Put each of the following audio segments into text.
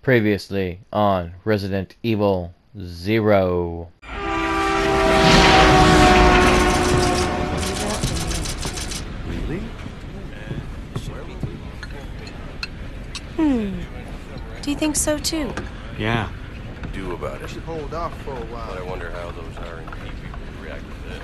Previously on Resident Evil Zero. Really? Do you think so too? Yeah. Do about it. Should hold off for a while. But I wonder how those R&D people would react to this.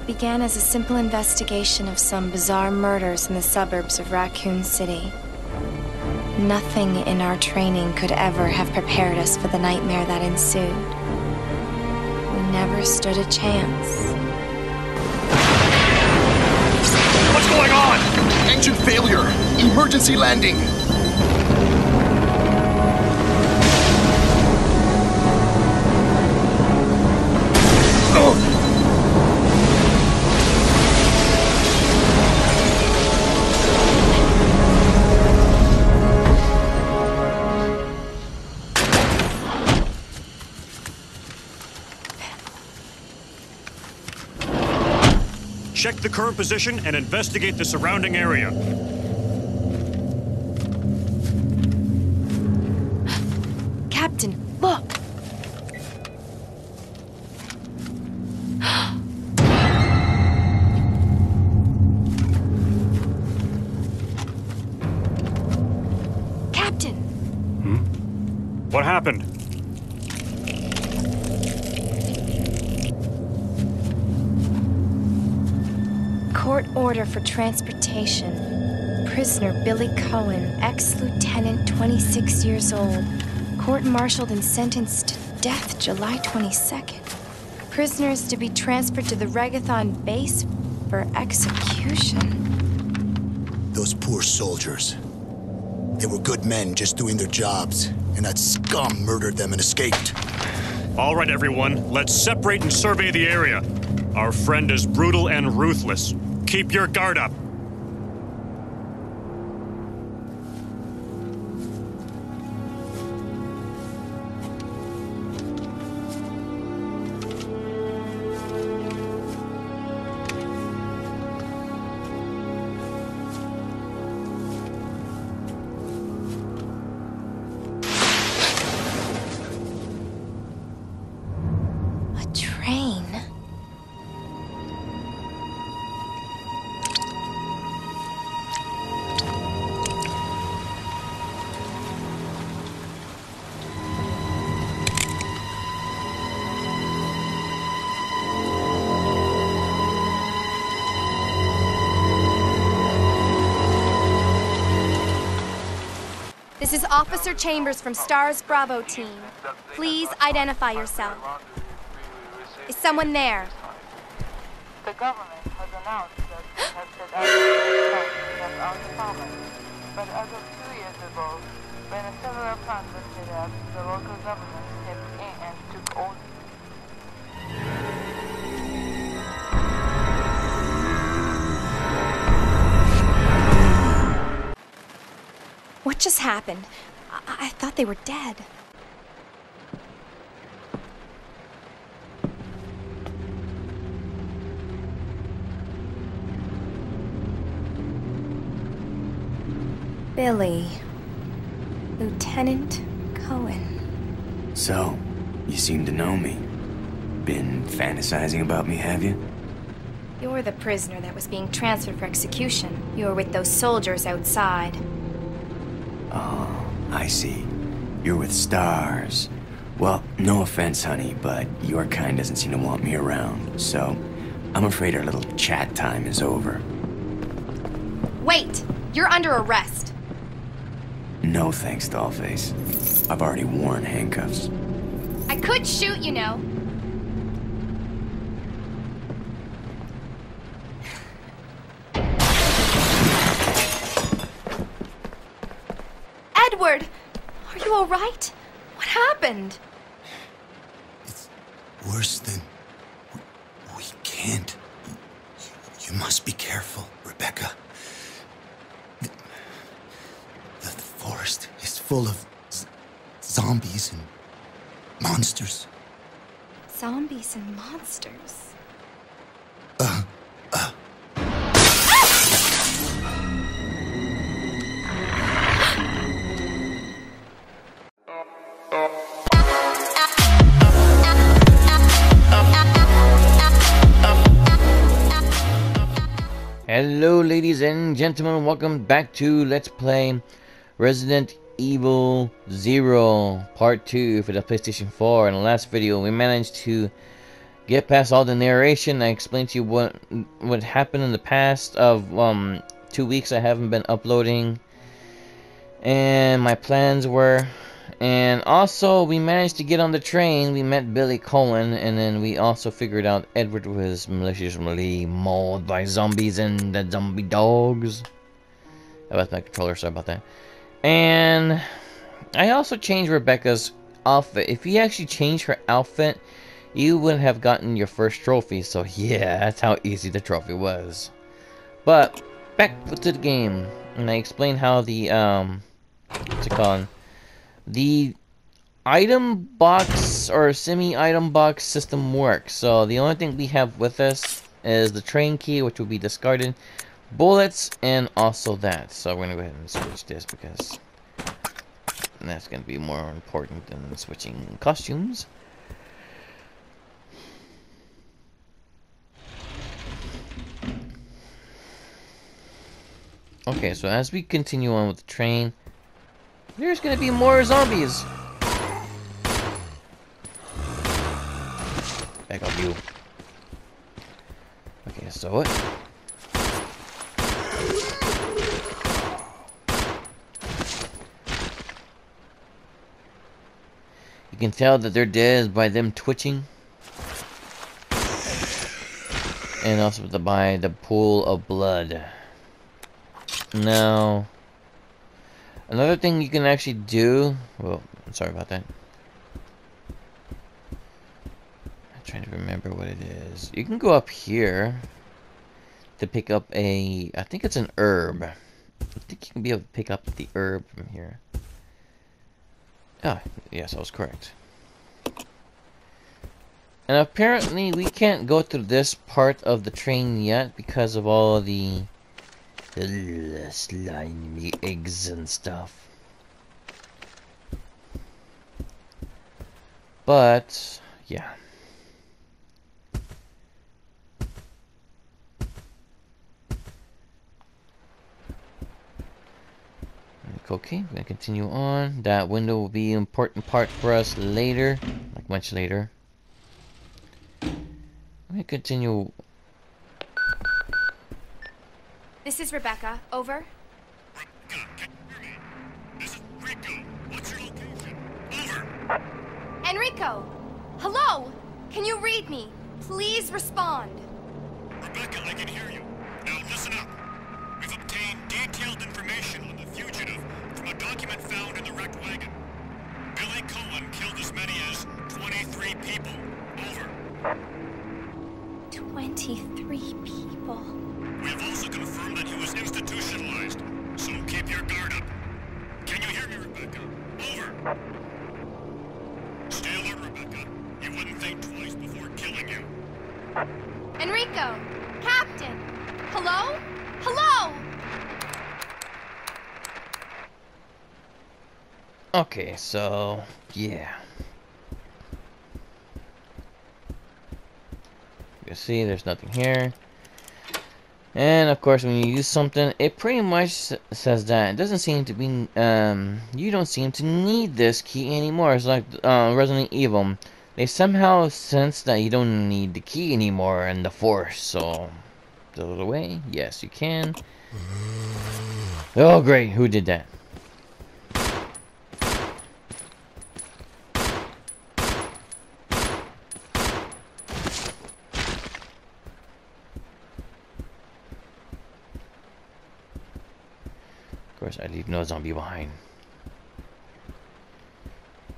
Began as a simple investigation of some bizarre murders in the suburbs of Raccoon City. Nothing in our training could ever have prepared us for the nightmare that ensued. We never stood a chance. What's going on? Engine failure! Emergency landing! Check the current position and investigate the surrounding area. Captain, look! Captain! What happened? Court order for transportation. Prisoner Billy Coen, ex-lieutenant, 26 years old. Court-martialed and sentenced to death July 22nd. Prisoner is to be transferred to the Regathon base for execution. Those poor soldiers. They were good men just doing their jobs, and that scum murdered them and escaped. All right, everyone, let's separate and survey the area. Our friend is brutal and ruthless. Keep your guard up. A train? This is Officer Chambers from STARS Bravo team. Please identify yourself. Is someone there? The government has announced that it has set out of our department. But as of 2 years ago, when several plans were set up, the local government stepped in and took over. What just happened? I thought they were dead. Billy. Lieutenant Coen. So, you seem to know me. Been fantasizing about me, have you? You're the prisoner that was being transferred for execution. You were with those soldiers outside. Oh, I see. You're with STARS. Well, no offense, honey, but your kind doesn't seem to want me around, so I'm afraid our little chat time is over. Wait! You're under arrest. No thanks, Dollface. I've already worn handcuffs. I could shoot, you know. Edward! Are you alright? What happened? It's worse than... We can't. You must be careful, Rebecca. The forest is full of zombies and monsters. Zombies and monsters. Hello ladies and gentlemen, welcome back to Let's Play Resident Evil Zero Part 2 for the PlayStation 4. In the last video we managed to get past all the narration. I explained to you what happened in the past of 2 weeks I haven't been uploading, and my plans were. And also we managed to get on the train. We met Billy Coen, and then we also figured out Edward was maliciously mauled by zombies and the zombie dogs. That was my controller, sorry about that. And I also changed Rebecca's outfit. If you actually changed her outfit, you would have gotten your first trophy. So yeah, that's how easy the trophy was. But back to the game, and I explained how the what's it called? The item box or semi-item box system works. So the only thing we have with us is the train key, which will be discarded, bullets, and also that. So we're gonna go ahead and switch this because that's gonna be more important than switching costumes. Okay, so as we continue on with the train, there's gonna be more zombies. Back up, you. Okay, so what? You can tell that they're dead by them twitching, and also by the pool of blood. Now, another thing you can actually do, well, I'm sorry about that. I'm trying to remember what it is. You can go up here to pick up a, I think it's an herb. I think you can be able to pick up the herb from here. Ah, yes, I was correct. And apparently we can't go through this part of the train yet because of all the slimy eggs and stuff. But yeah, okay, we're gonna continue on. That window will be an important part for us later, like much later. Let me continue. This is Rebecca. Over. Rebecca, can you hear me? This is Rico. What's your location? Over. Enrico! Hello! Can you read me? Please respond. Rebecca, I can hear you. Now listen up. We've obtained detailed information on the fugitive from a document found in the wrecked wagon. Billy Coen killed as many as 23 people. Over. 23 people. We have also confirmed that he was institutionalized, so keep your guard up. Can you hear me, Rebecca? Over. Stay alert, Rebecca. He wouldn't think twice before killing you. Enrico! Captain! Hello? Hello! Okay, so yeah. You see, there's nothing here. And of course, when you use something, it pretty much says that it doesn't seem to be, you don't seem to need this key anymore. It's like Resident Evil. They somehow sense that you don't need the key anymore in the Force. So, throw it away. Yes, you can. Oh, great. Who did that? Of course, I leave no zombie behind.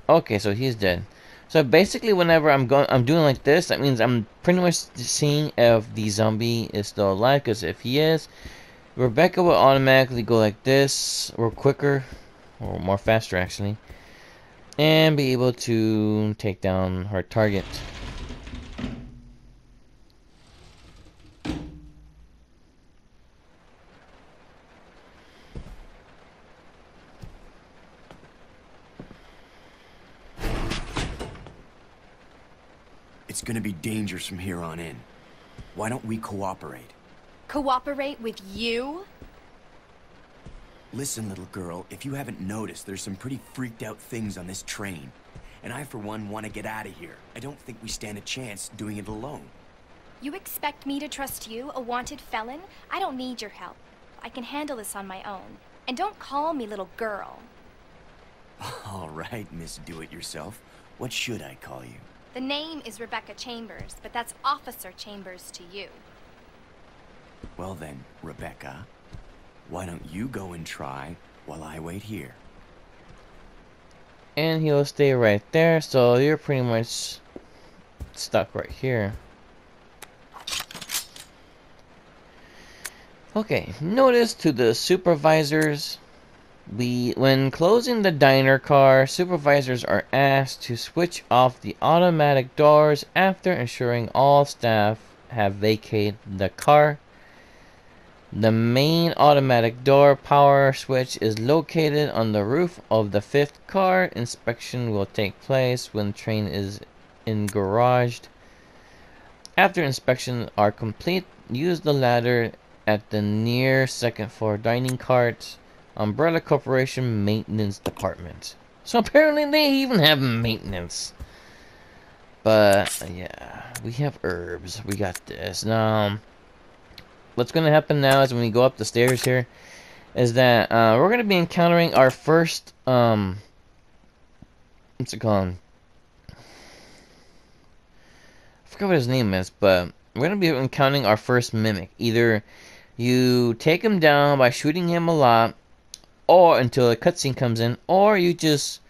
Okay, so he's dead. So basically, whenever I'm doing like this, that means I'm pretty much seeing if the zombie is still alive. Because if he is, Rebecca will automatically go like this, or quicker, or more faster actually, and be able to take down her target. It's gonna be dangerous from here on in. Why don't we cooperate? Cooperate with you? Listen, little girl, if you haven't noticed, there's some pretty freaked out things on this train. And I, for one, want to get out of here. I don't think we stand a chance doing it alone. You expect me to trust you, a wanted felon? I don't need your help. I can handle this on my own. And don't call me little girl. All right, Miss Do-It-Yourself. What should I call you? The name is Rebecca Chambers, but that's Officer Chambers to you. Well then, Rebecca, why don't you go and try while I wait here? And he'll stay right there, so you're pretty much stuck right here. Okay, notice to the supervisors, when closing the diner car, supervisors are asked to switch off the automatic doors after ensuring all staff have vacated the car. The main automatic door power switch is located on the roof of the 5th car. Inspection will take place when the train is garaged. After inspection are complete, use the ladder at the near 2nd floor dining cart. Umbrella Corporation Maintenance Department. So apparently they even have maintenance. But yeah, we have herbs. We got this. Now, what's going to happen now is when we go up the stairs here, is that we're going to be encountering our first, what's it called? I forgot what his name is, but we're going to be encountering our first mimic. Either you take him down by shooting him a lot, or until a cutscene comes in, or you just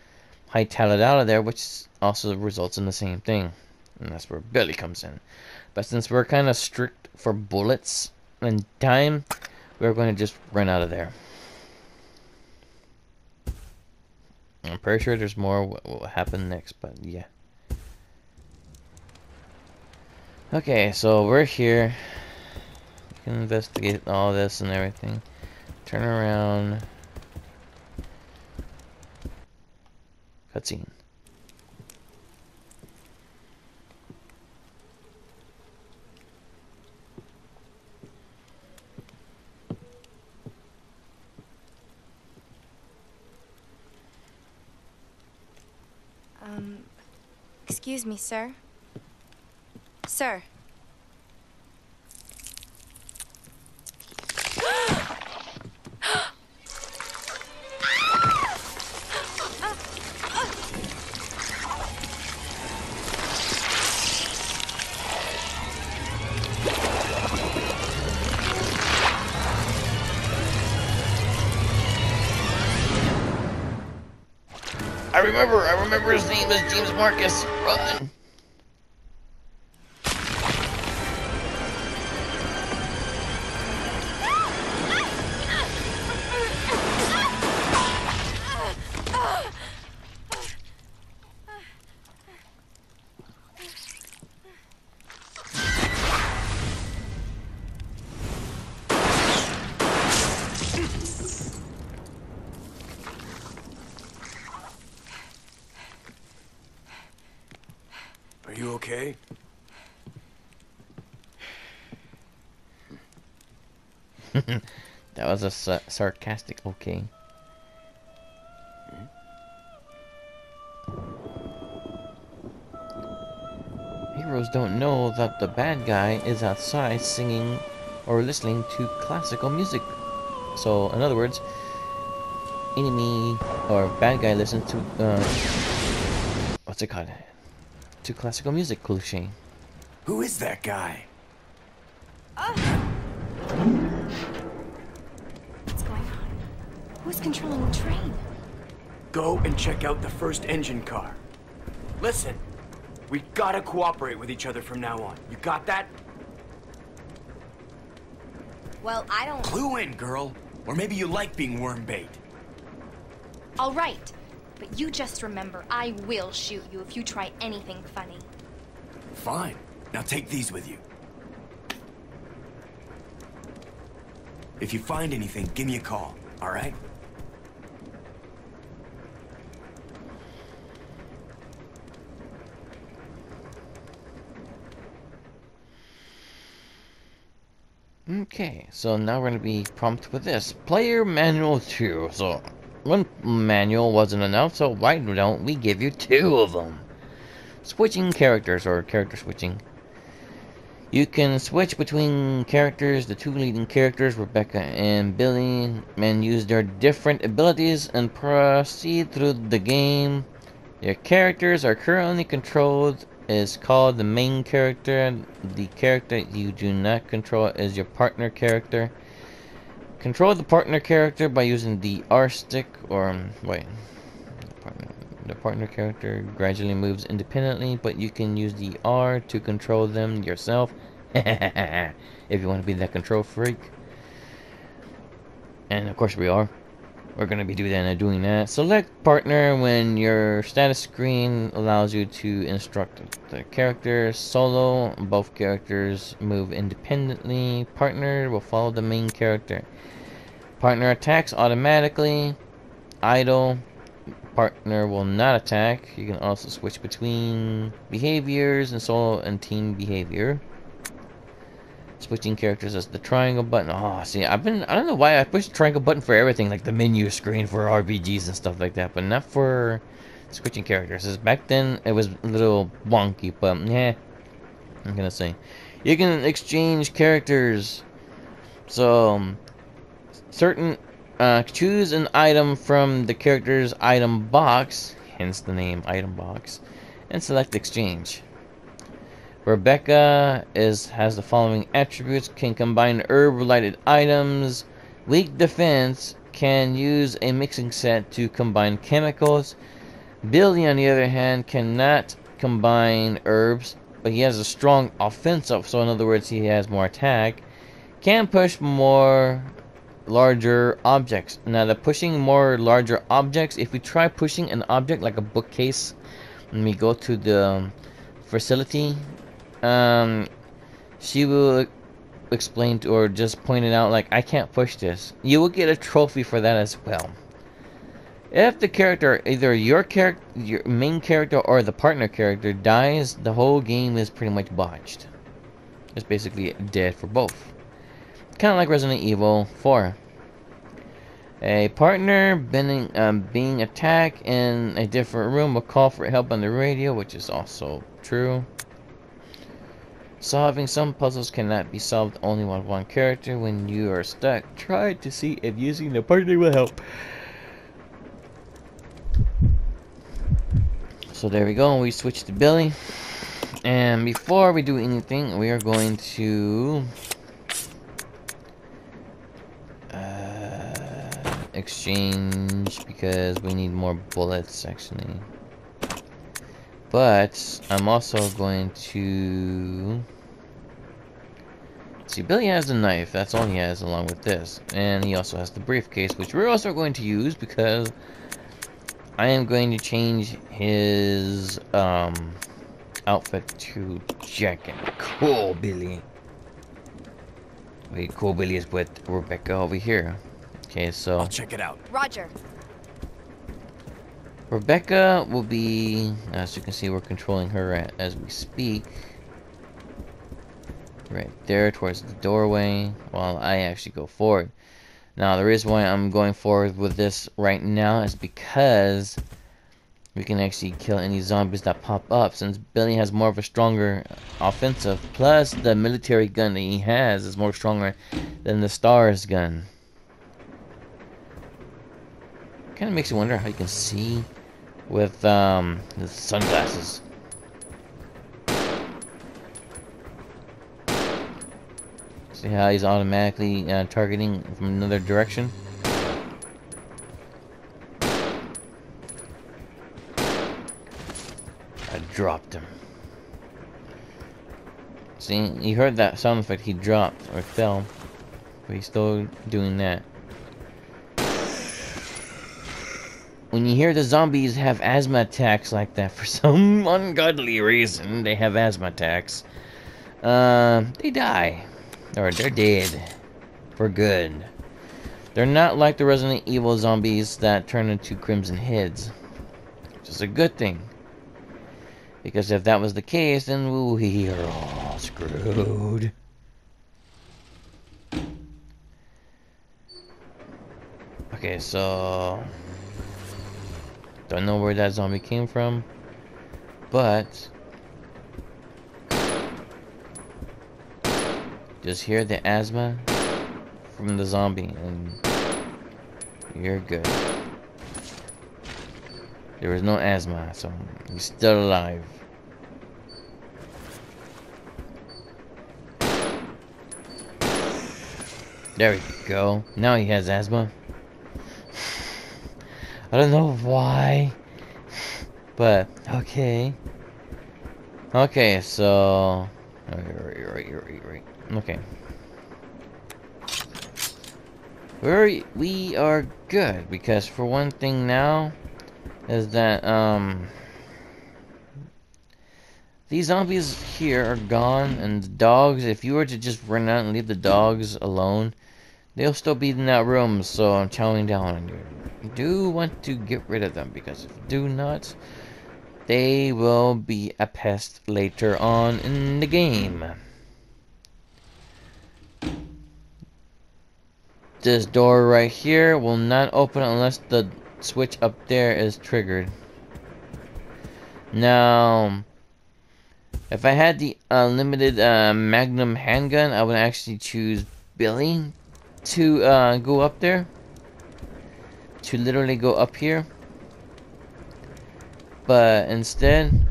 hightail it out of there, which also results in the same thing. And that's where Billy comes in. But since we're kind of strict for bullets and time, we're going to just run out of there. I'm pretty sure there's more what will happen next, but yeah. Okay, so we're here. We can investigate all this and everything. Turn around. Cutscene. Excuse me, sir. Sir. I remember his name is James Marcus. Run! Are you okay? That was a sarcastic okay. Heroes don't know that the bad guy is outside singing or listening to classical music. So, in other words, enemy or bad guy listens to what's it called? To classical music, cliche. Who is that guy? What's going on? Who's controlling the train? Go and check out the first engine car. Listen, we gotta cooperate with each other from now on. You got that? Well, I don't... Clue in, girl. Or maybe you like being worm bait. All right. But you just remember, I will shoot you if you try anything funny. Fine. Now take these with you. If you find anything, give me a call, all right? Okay, so now we're going to be prompted with this. Player Manual 2. So, one manual wasn't enough, so why don't we give you 2 of them? Switching characters, or character switching. You can switch between characters. The 2 leading characters, Rebecca and Billy, and use their different abilities and proceed through the game. Your characters are currently controlled is called the main character. The character you do not control is your partner character. Control the partner character by using the R stick, or the partner character gradually moves independently, but you can use the R to control them yourself if you want to be that control freak. And of course we are. We're going to be doing that. Select partner when your status screen allows you to instruct the character. Solo, both characters move independently. Partner will follow the main character. Partner attacks automatically. Idle, partner will not attack. You can also switch between behaviors and solo and team behavior. Switching characters as the triangle button. Oh, see, I don't know why I pushed the triangle button for everything, like the menu screen for RPGs and stuff like that, but not for switching characters. As back then, it was a little wonky, but yeah, I'm gonna say. You can exchange characters. So, choose an item from the character's item box, hence the name item box, and select exchange. Rebecca has the following attributes: can combine herb-related items, weak defense, can use a mixing set to combine chemicals. Billy, on the other hand, cannot combine herbs, but he has a strong offensive, so in other words, he has more attack. Can push more larger objects. Now, the pushing more larger objects, if we try pushing an object like a bookcase, when we go to the facility, she will explain to, or just point it out like, I can't push this. You will get a trophy for that as well. If the character, either your main character or the partner character dies, the whole game is pretty much botched. It's basically dead for both. Kind of like Resident Evil 4. A partner being attacked in a different room will call for help on the radio, which is also true. Solving some puzzles cannot be solved only with one character. When you are stuck, try to see if using the partner will help. So there we go, we switch to Billy. And before we do anything, we are going to exchange, because we need more bullets actually. But I'm also going to see, Billy has a knife, that's all he has along with this, and he also has the briefcase, which we're also going to use because I am going to change his outfit to jacket. Cool Billy. Wait, cool Billy is with Rebecca over here. Okay, so I'll check it out. Roger. Rebecca will be, as you can see, we're controlling her as we speak. right there towards the doorway while I actually go forward. Now, the reason why I'm going forward with this right now is because we can actually kill any zombies that pop up, since Billy has more of a stronger offensive, plus the military gun that he has is more stronger than the Stars gun. Kind of makes you wonder how you can see with the sunglasses. See how he's automatically targeting from another direction? I dropped him. See, you heard that sound effect, he dropped or fell, but he's still doing that. When you hear the zombies have asthma attacks like that, for some ungodly reason, they have asthma attacks, they die. Or they're dead. For good. They're not like the Resident Evil zombies that turn into Crimson Heads. Which is a good thing. Because if that was the case, then we are all screwed. Okay, so... don't know where that zombie came from. But... just hear the asthma from the zombie and you're good. There was no asthma, so he's still alive. There we go. Now he has asthma. I don't know why, but okay. Okay, so right. Okay. We are good, because for one thing now is that these zombies here are gone, and the dogs, if you were to just run out and leave the dogs alone, they'll still be in that room, so I'm chowing down on you. You do want to get rid of them, because if you do not, they will be a pest later on in the game. This door right here will not open unless the switch up there is triggered. Now, if I had the unlimited Magnum handgun, I would actually choose Billy to go up there. To literally go up here. But instead,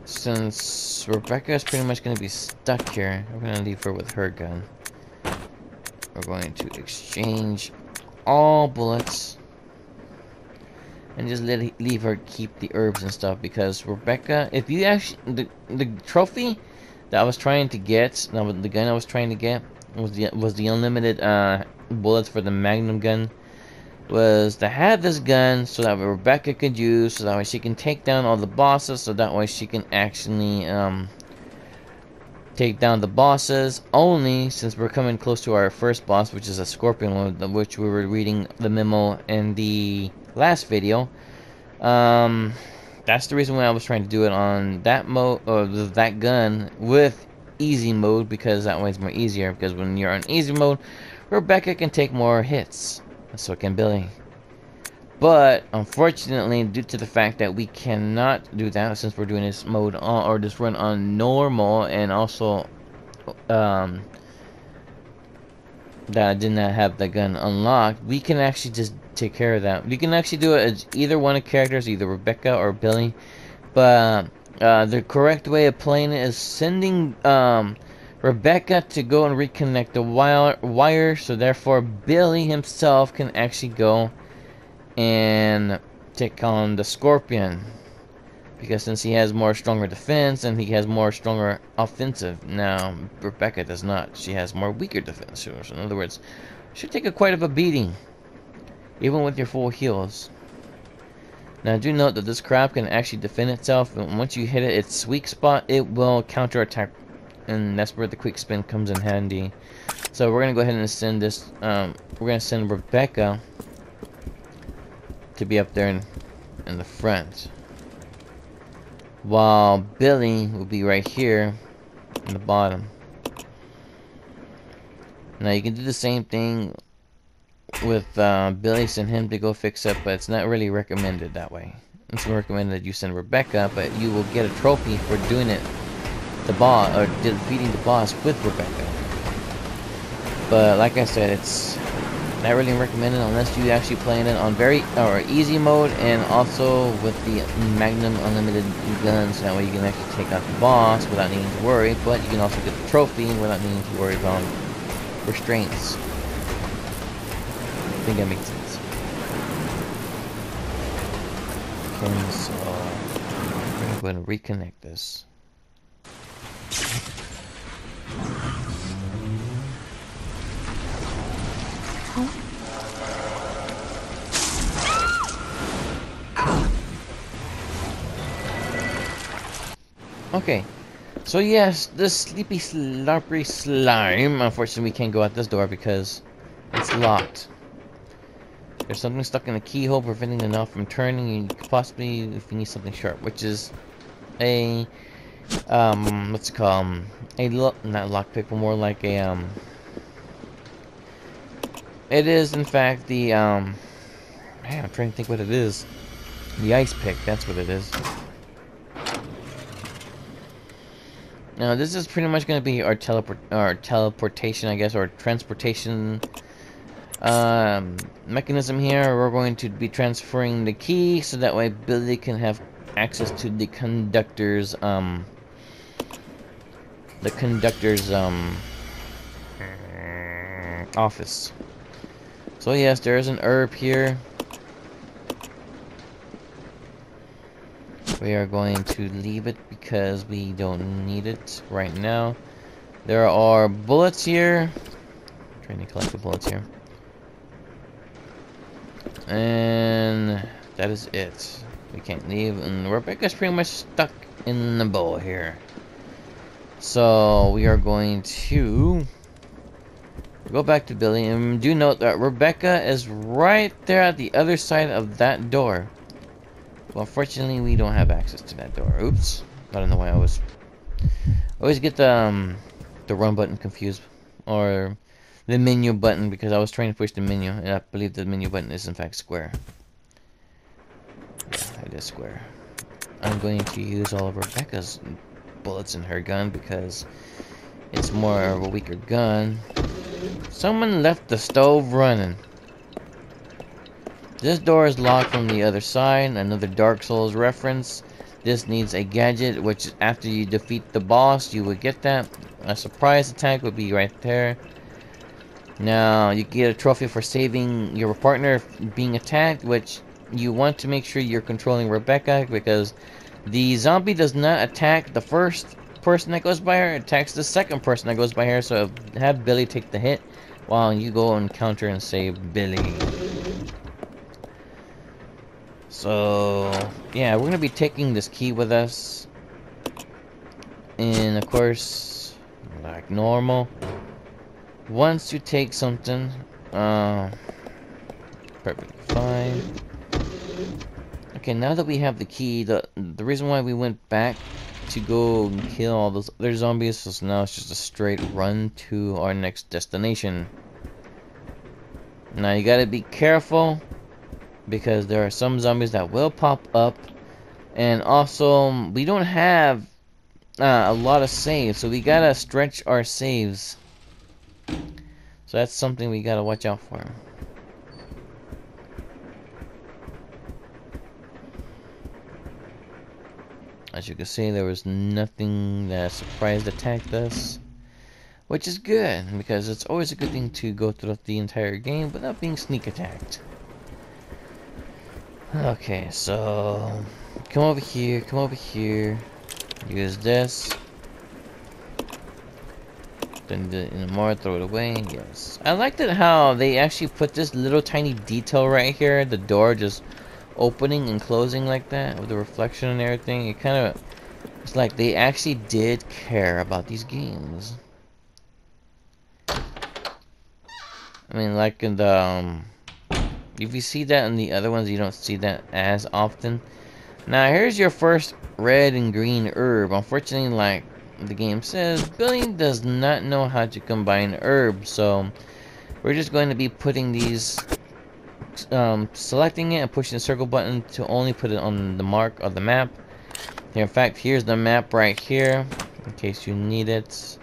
since Rebecca is pretty much going to be stuck here, I'm going to leave her with her gun. We're going to exchange all bullets and just leave her keep the herbs and stuff, because Rebecca, if you actually, the trophy that I was trying to get, the gun I was trying to get was the unlimited bullets for the Magnum gun. Was to have this gun so that Rebecca could use, so that way she can take down all the bosses, so that way she can actually take down the bosses. Only since we're coming close to our first boss, which is a scorpion one, which we were reading the memo in the last video. That's the reason why I was trying to do it on that mode, or that gun with easy mode, because that way it's more easier, because when you're on easy mode, Rebecca can take more hits. So can Billy. But unfortunately, due to the fact that we cannot do that, since we're doing this mode on, or this run on normal, and also that I did not have the gun unlocked, we can actually just take care of that. We can actually do it as either one of the characters, either Rebecca or Billy. But the correct way of playing it is sending Rebecca to go and reconnect the wire, so therefore Billy himself can actually go and take on the scorpion, because since he has more stronger defense and he has more stronger offensive. Now Rebecca does not. She has more weaker defense. So in other words, she'll take quite of a beating even with your full heals. Now do note that this crab can actually defend itself, and once you hit its weak spot, it will counterattack. And that's where the quick spin comes in handy. So we're gonna go ahead and send this. We're gonna send Rebecca to be up there in the front. while Billy will be right here in the bottom. Now you can do the same thing with Billy, send him to go fix it, but it's not really recommended that way. It's recommended that you send Rebecca, but you will get a trophy for doing it, the boss, or defeating the boss with Rebecca. But like I said, it's not really recommended unless you actually playing it on very easy mode, and also with the Magnum Unlimited guns. That way you can actually take out the boss without needing to worry, but you can also get the trophy without needing to worry about restraints. I think that makes sense. Okay, so I'm going to reconnect this. Okay, so yes, this sleepy, slippery slime. Unfortunately, we can't go out this door because it's locked. There's something stuck in the keyhole preventing the knob from turning. You could possibly, if you need something sharp, which is a what's it called? Not lockpick, but more like a It is in fact the man, I'm trying to think what it is. The ice pick. That's what it is. Now this is pretty much going to be our teleportation, I guess, or transportation mechanism here. We're going to be transferring the key so that way Billy can have access to the conductor's office. So yes, there is an herb here. We are going to leave it because we don't need it right now. There are bullets here. I'm trying to collect the bullets here. And that is it. We can't leave, and Rebecca's pretty much stuck in the bowl here. So we are going to go back to Billy, and do note that Rebecca is right there at the other side of that door. Well, unfortunately, we don't have access to that door. Oops. I don't know why I always get the run button confused, or the menu button, because I was trying to push the menu, and I believe the menu button is in fact square. Yeah, it is square. I'm going to use all of Rebecca's bullets in her gun because it's more of a weaker gun. Someone left the stove running. This door is locked from the other side. Another Dark Souls reference. This needs a gadget, which after you defeat the boss, you would get that. A surprise attack would be right there. Now, you get a trophy for saving your partner being attacked, which you want to make sure you're controlling Rebecca, because the zombie does not attack the first person that goes by her, it attacks the second person that goes by her, so have Billy take the hit while you go and counter and save Billy. So, yeah, we're going to be taking this key with us. And, of course, like normal, once you take something, perfectly fine. Okay, now that we have the key, the reason why we went back to go and kill all those other zombies, so now it's just a straight run to our next destination. Now, you gotta be careful, because there are some zombies that will pop up, and also we don't have a lot of saves, so we gotta stretch our saves. So that's something we gotta watch out for. As you can see, there was nothing that surprise attacked us, which is good, because it's always a good thing to go through the entire game without being sneak attacked. Okay, so come over here, use this, then do it anymore, throw it away. Yes, I liked it how they actually put this little tiny detail right here, the door just opening and closing like that with the reflection and everything. It kind of, it's like they actually did care about these games. I mean, like in the if you see that in the other ones, you don't see that as often. Now here's your first red and green herb. Unfortunately, like the game says, Billy does not know how to combine herbs, so we're just going to be putting these, selecting it and pushing the circle button to only put it on the mark of the map. Here, in fact, here's the map right here, in case you need it.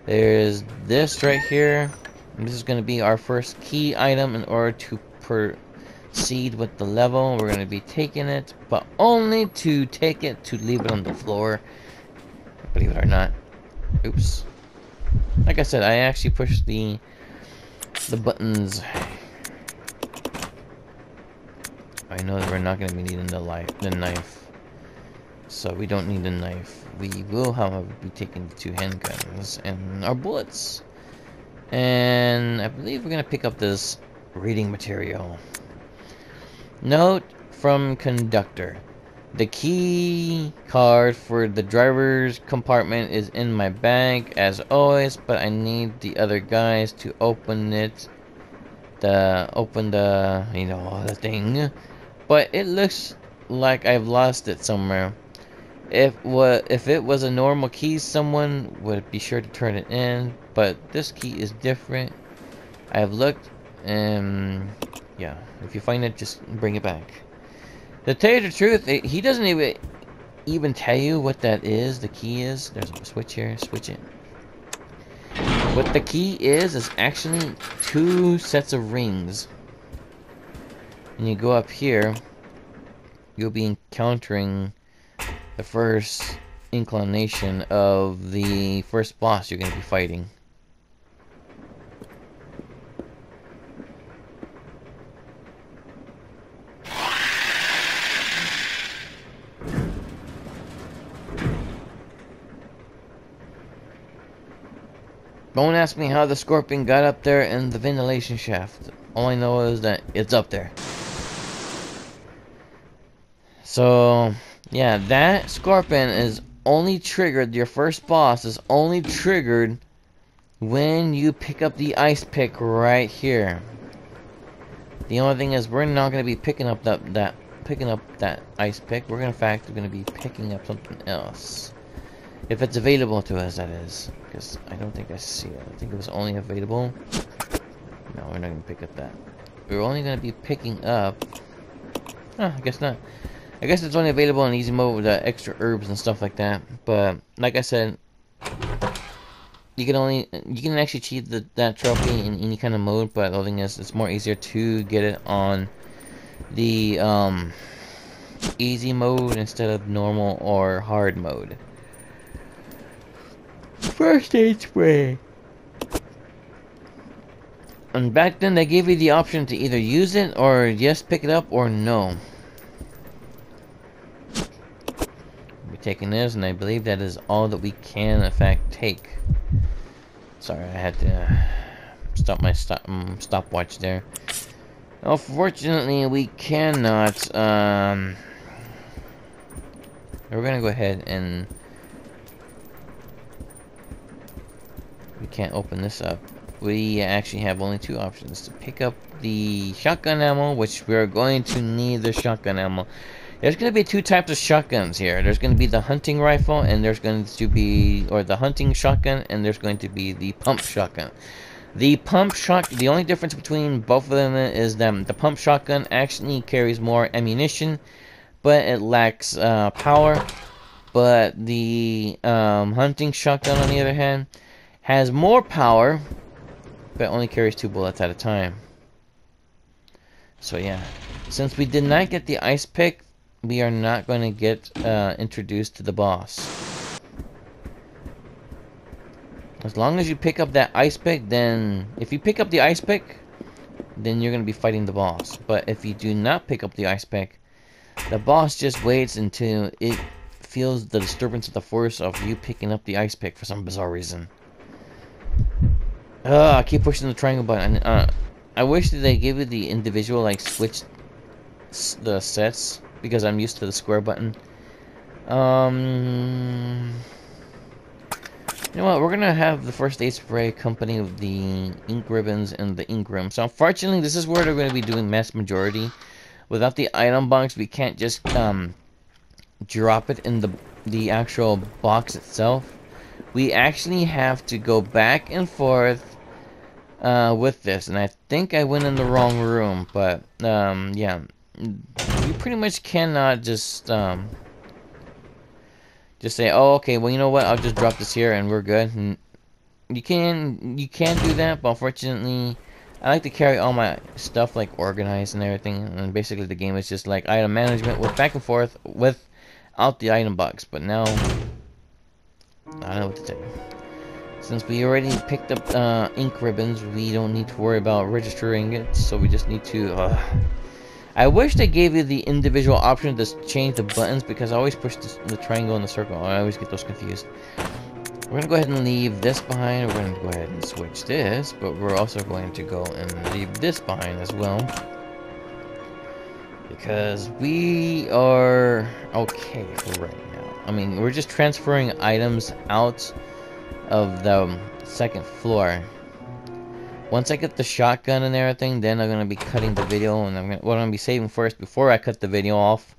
There's this right here. This is going to be our first key item in order to proceed with the level. We're going to be taking it, but only to take it to leave it on the floor. Believe it or not. Oops. Like I said, I actually pushed the buttons. I know that we're not going to be needing the knife, so we don't need the knife. We will, however, be taking the 2 handguns and our bullets. And I believe we're going to pick up this reading material. Note from conductor. The key card for the driver's compartment is in my bag as always, but I need the other guys to open it. Open the the thing. But it looks like I've lost it somewhere. If it was a normal key, someone would be sure to turn it in, but this key is different. I've looked, and yeah, if you find it, just bring it back. To tell you the truth, he doesn't even tell you what that is. The key is. There's a switch here. Switch it. What the key is actually 2 sets of rings. And you go up here, you'll be encountering the first inclination of the first boss you're going to be fighting. Don't ask me how the scorpion got up there in the ventilation shaft. All I know is that it's up there. So, yeah, that scorpion is only triggered, your first boss is only triggered when you pick up the ice pick right here. The only thing is, we're not going to be picking up that ice pick. We're in fact going to be picking up something else. If it's available to us, that is. Because I don't think I see it. I think it was only available. No, we're not going to pick up that. We're only going to be picking up... Oh, I guess not. I guess it's only available in easy mode with the extra herbs and stuff like that. But, like I said, you can actually achieve that trophy in any kind of mode. But the thing is, it's more easier to get it on the easy mode instead of normal or hard mode. First aid spray. And back then they gave you the option to either use it or just pick it up or no. We're taking this, and I believe that is all that we can in fact take. Sorry, I had to stop my stopwatch there. Unfortunately, we cannot. We're gonna go ahead and. We can't open this up. We actually have only 2 options: to pick up the shotgun ammo, which we're going to need the shotgun ammo. There's going to be 2 types of shotguns here. There's going to be the hunting rifle, and there's going to be, or the hunting shotgun, and there's going to be the pump shotgun. The only difference between both of them is that the pump shotgun actually carries more ammunition, but it lacks power. But the hunting shotgun, on the other hand, has more power, but only carries 2 bullets at a time. So yeah, since we did not get the ice pick, we are not going to get introduced to the boss. As long as you pick up that ice pick, then if you pick up the ice pick, then you're going to be fighting the boss. But if you do not pick up the ice pick, the boss just waits until it feels the disturbance of the force of you picking up the ice pick for some bizarre reason. I keep pushing the triangle button. I wish that they gave you the individual, like, switch the sets, because I'm used to the square button. You know what? We're gonna have the first aid spray company of the ink ribbons and the ink rim. So unfortunately, this is where they're going to be doing mass majority without the item box, we can't just drop it in the actual box itself. We actually have to go back and forth with this, and I think I went in the wrong room, but yeah, you pretty much cannot just say, oh, okay, well, you know what, I'll just drop this here and we're good. And you can do that, but unfortunately I like to carry all my stuff like organized and everything, and basically the game is just like item management with back and forth without the item box. But now I don't know what to tell you. Since we already picked up ink ribbons, we don't need to worry about registering it, so we just need to I wish they gave you the individual option to change the buttons, because I always push the triangle and the circle. I always get those confused. We're going to go ahead and leave this behind. We're going to go ahead and switch this, but we're also going to go and leave this behind as well, because we are okay for right now. I mean, we're just transferring items out of the second floor. Once I get the shotgun and everything, then I'm going to be cutting the video, and what I'm going to be saving first before I cut the video off.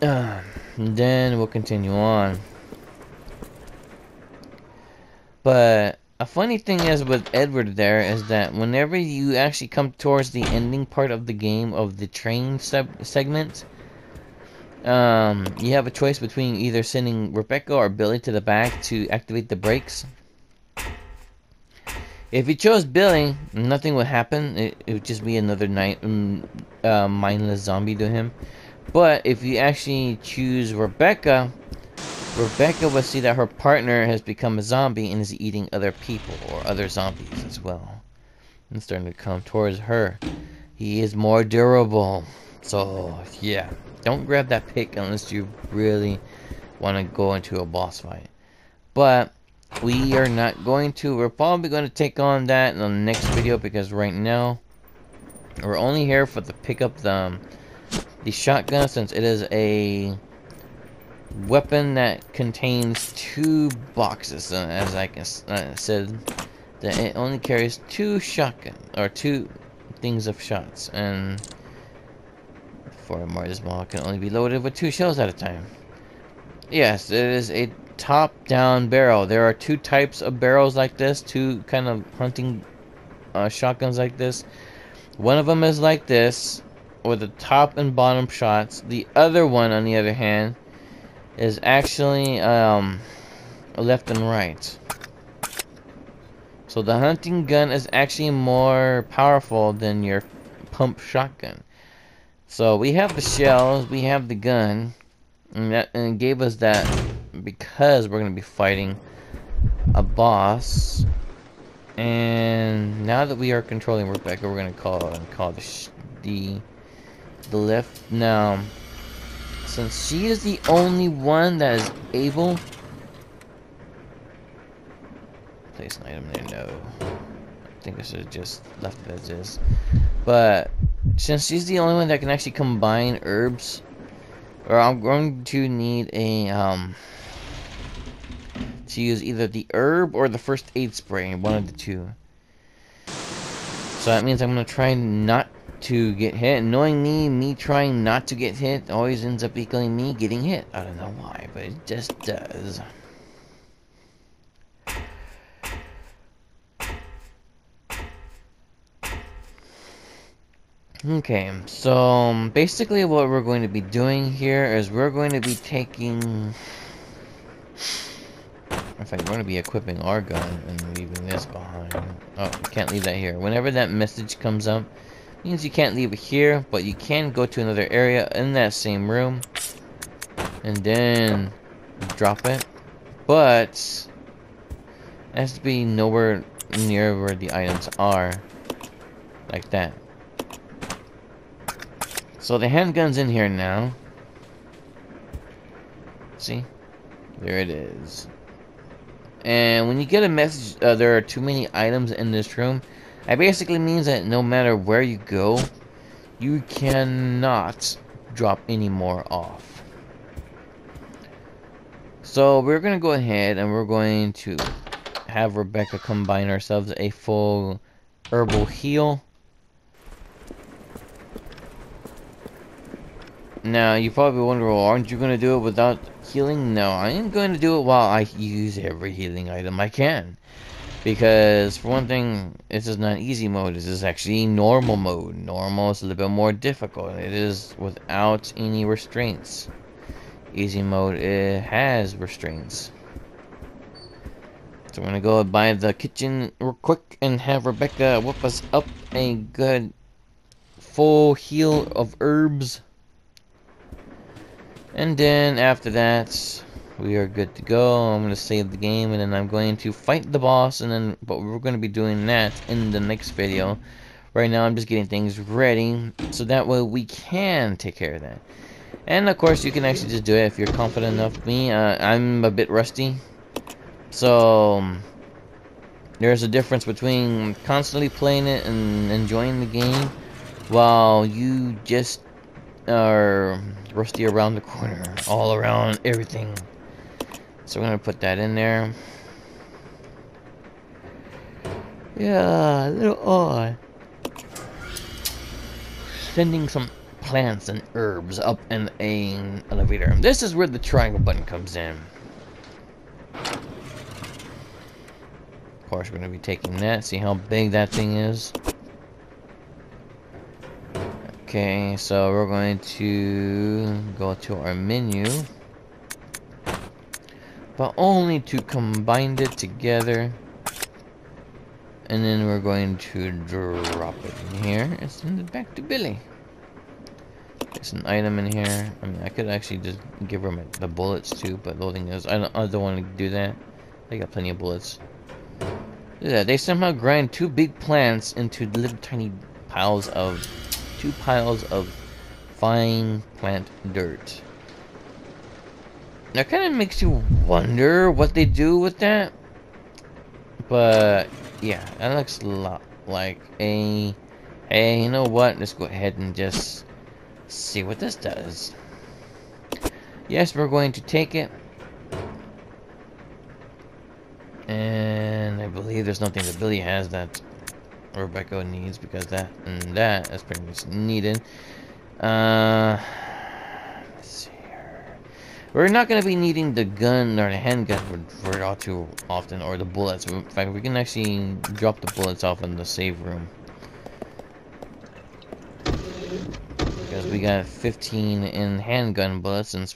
Then we'll continue on. But a funny thing is with Edward there is that whenever you actually come towards the ending part of the game, of the train segment, you have a choice between either sending Rebecca or Billy to the back to activate the brakes. If you chose Billy, nothing would happen. It would just be another mindless zombie to him. But if you actually choose Rebecca, Rebecca will see that her partner has become a zombie and is eating other people or other zombies as well. And starting to come towards her. He is more durable. So, yeah. Don't grab that pick unless you really want to go into a boss fight. But we are not going to. We're probably going to take on that in the next video, because right now we're only here for the pick up the shotgun, since it is a weapon that contains 2 boxes. As I said, that it only carries 2 shotgun or 2 things of shots, and for a Martis ball can only be loaded with 2 shells at a time. Yes, it is a top-down barrel. There are 2 types of barrels like this, 2 kind of hunting shotguns like this. One of them is like this, with the top and bottom shots. The other one, on the other hand, is actually left and right. So the hunting gun is actually more powerful than your pump shotgun. So we have the shells, we have the gun, and it gave us that because we're going to be fighting a boss. And now that we are controlling Rebecca, we're going to call the lift. Now, since she is the only one that is able, place an item there. No, I think I should have just left it as is. But since she's the only one that can actually combine herbs, or I'm going to need a to use either the herb or the first aid spray, one of the 2. So that means I'm going to try not to get hit. And knowing me trying not to get hit always ends up equaling me getting hit. I don't know why, but it just does. Okay, so basically what we're going to be doing here is we're going to be taking... In fact, we're going to be equipping our gun and leaving this behind. Oh, we can't leave that here. Whenever that message comes up, it means you can't leave it here, but you can go to another area in that same room and then drop it. But it has to be nowhere near where the items are, like that. So the handgun's in here now. See? There it is. And when you get a message, there are too many items in this room, it basically means that no matter where you go, you cannot drop any more off. So we're going to go ahead and we're going to have Rebecca combine ourselves a full herbal heal. Now, you probably wonder, well, aren't you going to do it without healing? No, I am going to do it while I use every healing item I can. Because, for one thing, this is not easy mode. This is actually normal mode. Normal is a little bit more difficult. It is without any restraints. Easy mode, it has restraints. So we're going to go by the kitchen real quick and have Rebecca whip us up a good full heal of herbs. And then after that, we are good to go. I'm going to save the game and then I'm going to fight the boss. And then, but we're going to be doing that in the next video. Right now I'm just getting things ready so that way we can take care of that. And of course you can actually just do it if you're confident enough. Me, I'm a bit rusty. So there's a difference between constantly playing it and enjoying the game while you just are rusty around the corner, all around everything. So we're gonna put that in there. Yeah, a little odd. Sending some plants and herbs up in an elevator. This is where the triangle button comes in. Of course, we're gonna be taking that. See how big that thing is. Okay, so we're going to go to our menu, but only to combine it together, and then we're going to drop it in here and send it back to Billy. There's an item in here. I mean, I could actually just give her the bullets too, but the thing is, I don't want to do that. They got plenty of bullets. Look at that. They somehow grind two big plants into little tiny piles of. 2 piles of fine plant dirt. That kind of makes you wonder what they do with that. But yeah, that looks a lot like a. Hey, you know what? Let's go ahead and just see what this does. Yes, we're going to take it. And I believe there's nothing that Billy has that Rebecca needs, because that and that is pretty much needed. Let's see here. We're not going to be needing the gun or the handgun for all too often, or the bullets. In fact, we can actually drop the bullets off in the save room, because we got 15 in handgun bullets. And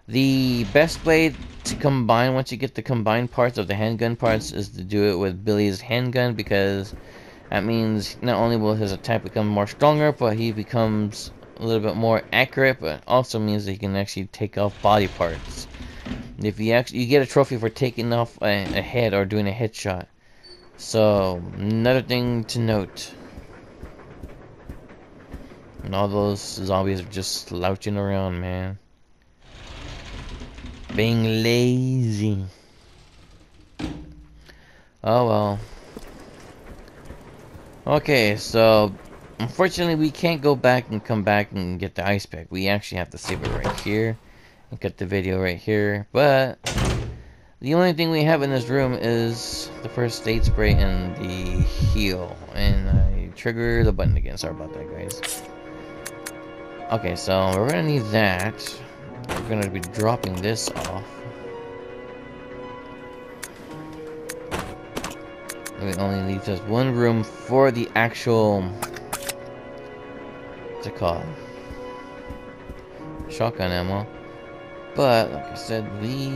the best way to combine, once you get the combined parts of the handgun parts, is to do it with Billy's handgun, because that means not only will his attack become more stronger, but he becomes a little bit more accurate, but also means that he can actually take off body parts. If you get a trophy for taking off a head or doing a headshot. So another thing to note. And all those zombies are just slouching around, man. Being lazy. Oh well. Okay, so unfortunately we can't go back and come back and get the ice pack. We actually have to save it right here and cut the video right here. But the only thing we have in this room is the first aid spray and the heal. And I trigger the button again. Sorry about that, guys. Okay, so we're gonna need that. We're gonna be dropping this off. We only leave just one room for the actual, what's it called? Shotgun ammo. But like I said, we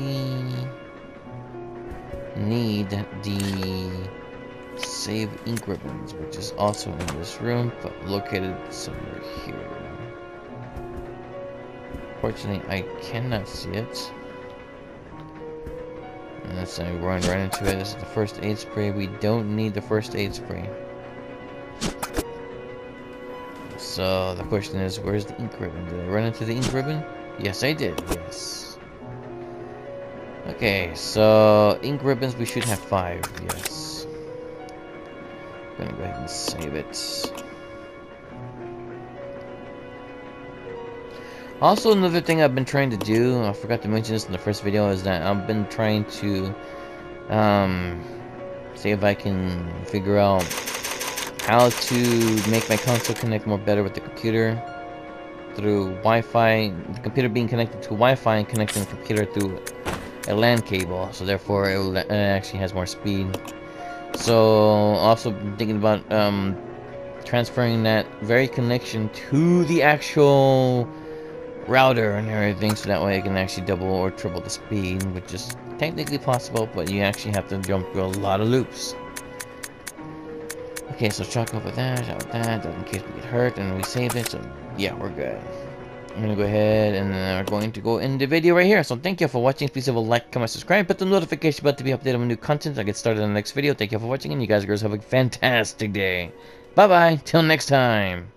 need the save ink ribbons, which is also in this room, but located somewhere here. Fortunately, I cannot see it. And let's say run right into it. This is the first aid spray. We don't need the first aid spray. So the question is, where's the ink ribbon? Did I run into the ink ribbon? Yes, I did. Yes. Okay, so ink ribbons, we should have 5. Yes. I'm gonna go ahead and save it. Also, another thing I've been trying to do, I forgot to mention this in the first video, is that I've been trying to see if I can figure out how to make my console connect more better with the computer. through Wi-Fi, the computer being connected to Wi-Fi and connecting the computer through a LAN cable, so therefore it actually has more speed. So also thinking about transferring that very connection to the actual router and everything, so that way it can actually double or triple the speed, which is technically possible, but you actually have to jump through a lot of loops. Okay, so chalk up with that, just in case we get hurt, and we saved it, so yeah, we're good. I'm gonna go ahead and we're going to go end the video right here. So thank you for watching. Please leave a like, comment, subscribe, put the notification button to be updated on new content. I'll get started on the next video. Thank you for watching, and you guys and girls have a fantastic day. Bye bye, till next time.